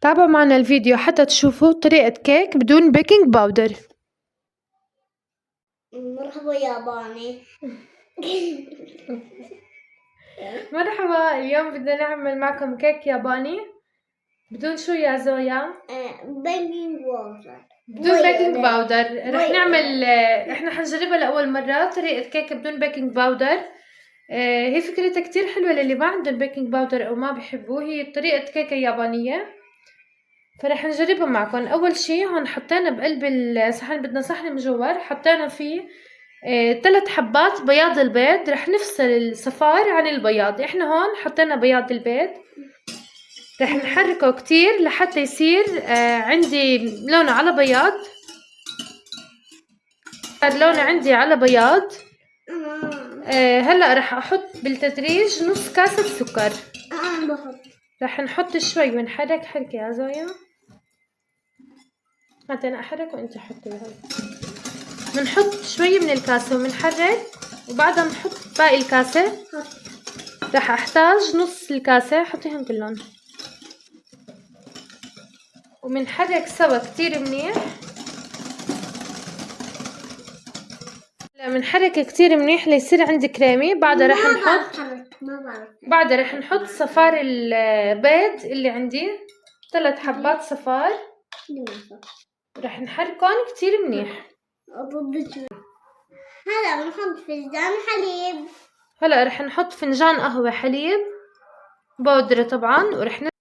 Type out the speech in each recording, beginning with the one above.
تابعوا معنا الفيديو حتى تشوفوا طريقة كيك بدون بيكنج باودر. مرحبا ياباني. مرحبا، اليوم بدنا نعمل معكم كيك ياباني بدون شو يا زويا؟ بيكنج باودر. بدون بيكنج باودر. رح نعمل احنا حنجربها لأول مرة طريقة كيك بدون بيكنج باودر. هي فكرتها كتير حلوة للي ما عندهم بيكنج باودر أو ما بيحبوه. هي طريقة كيكة يابانية، فرح نجربها معكم. أول شي هون حطينا بقلب الصحن، بدنا صحن مجوّر، حطينا فيه 3 حبات بياض البيض. رح نفصل الصفار عن البياض. احنا هون حطينا بياض البيض، رح نحركه كتير لحتى يصير عندي لونه على بياض. صار لونه عندي على بياض. هلا رح احط بالتدريج نص كاسة سكر. رح نحط شوي ونحرك. حركي يا زويا، هات انا احرك وانت حطي هاي. بنحط شوي من الكاسة وبنحرك، وبعدها بنحط باقي الكاسة. رح احتاج نص الكاسة، حطيهم كلهم وبنحرك سوا كتير منيح. بنحرك كتير منيح ليصير عندي كريمي. بعدها رح نحط صفار البيض اللي عندي 3 حبات صفار. رح نحركهم كتير منيح. هلا بنحط فنجان حليب. هلا رح نحط فنجان قهوة حليب بودرة طبعا،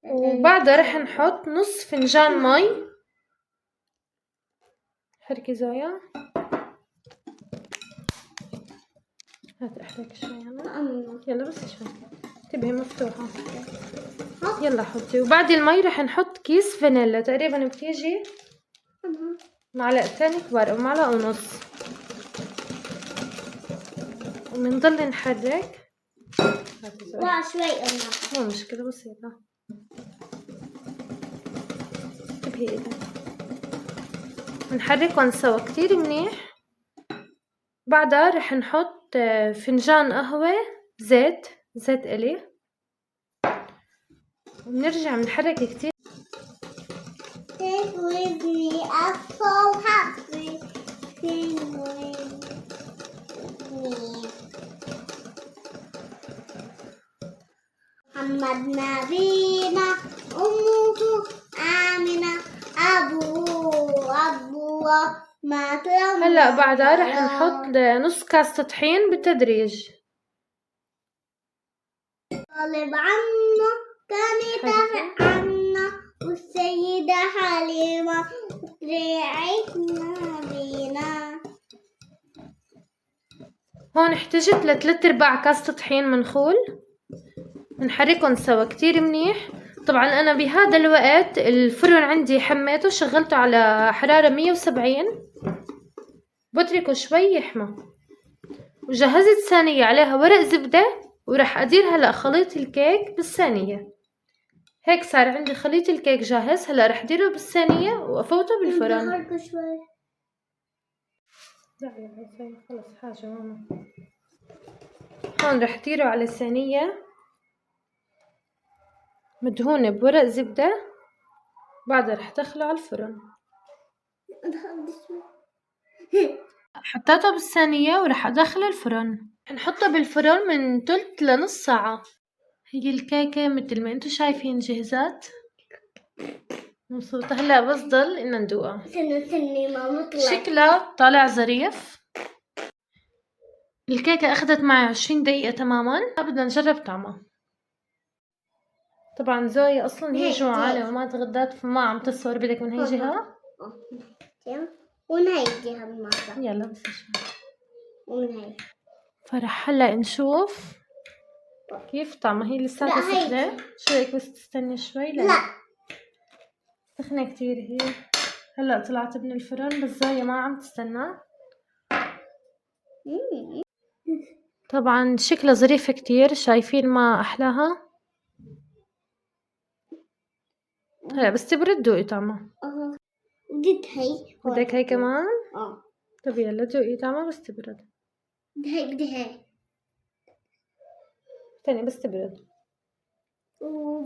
وبعدها رح نحط نص فنجان مي. حركي زويا، هات احرك شوي. يلا بس شوي، انتبهي مفتوحة. يلا حطي. وبعد المي رح نحط كيس فانيلا، تقريبا بتيجي معلقتين كبار او معلقة ونص، وبنضل نحرك. شوي مو مشكلة، بسيطة. انتبهي ايدك. بنحركهم سوا كتير منيح. بعدها رح نحط فنجان قهوة زيت إلي، وبنرجع بنحرك كتير. Sing with me, I'm so happy. Sing with me. محمد نبينا، أمه آمنة، أبوه مات. هلا بعدها رح نحط نص كاسة طحين بالتدريج. طالب عنا كان يدافع عنا، والسيدة حليمة ريعتنا بينا. هون احتجت ل3/4 كاسة طحين منخول. بنحركهم سوا كتير منيح. طبعا انا بهذا الوقت الفرن عندي حميته، شغلته على حرارة 170، بتركه شوي يحمى. وجهزت صينية عليها ورق زبدة، ورح ادير هلا خليط الكيك بالصينية. هيك صار عندي خليط الكيك جاهز. هلا رح اديره بالصينية وافوته بالفرن. لا خلص حاجة ماما. هون رح اديره على صينية مدهونة بورق زبدة. بعدها رح ادخله على الفرن. حطيته بالصينية ورح ادخله الفرن. نحطه بالفرن من 3 لنص ساعة. هي الكيكة مثل ما انتو شايفين جهزت. مبسوطة. هلا بس ضل إن ندوقها. استني ماما طلع. شكلها طالع ظريف. الكيكة أخذت معي 20 دقيقة تماما. بدنا نجرب طعمها. طبعا زويا أصلا هي جوعانة وما تغدت، فما عم تصور. بدك من هي جهة ومن هاي الجهة بالمرة. يلا بس شوي. ومن هاي. فرح هلا نشوف كيف طعمها. هي لساتها سخنة. شو هيك بس تستني شوي. لا سخنة كتير هي. هلا طلعت من الفرن بس زويا ما عم تستنى. طبعا شكلها ظريفة كتير. شايفين ما أحلاها. هلا بس تبرد دوقي طعمها. بدك هي كمان؟ طب يلا دوقي طعمها بس تبرد. بدي هاي. استني بس تبرد.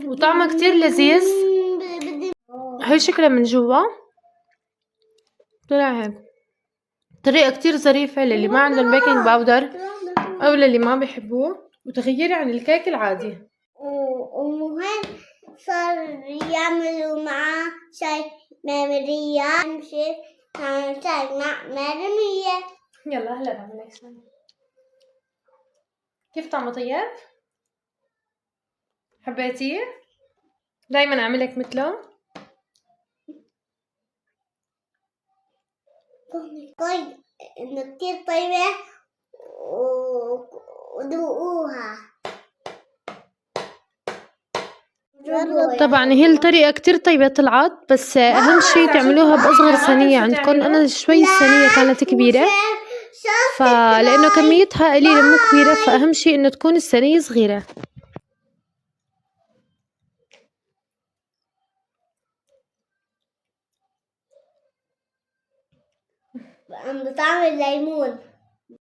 وطعمها كتير لذيذ. هي شكلها من جوا طلع هيك. طريقة كتير ظريفة للي ما عندهم بيكنج باودر أو للي ما بيحبوه، وتغيري عن الكيك العادي. ومهم صار يعملوا معاه شاي مرمرية، نمشي نعمل شاي مرمية. يلا هلا بعمل لك شوي. كيف طعمه طيب؟ حبيتيه؟ دايما اعملك مثله؟ طيب إنه كتير طيبة ودوقوها. طبعا هي الطريقة كتير طيبة طلعت، بس أهم شي تعملوها بأصغر صينية عندكم. أنا شوي الصينية كانت كبيرة، فلأنه كميتها قليلة مو كبيرة، فأهم شي إنه تكون الصينية صغيرة. بطعم الليمون.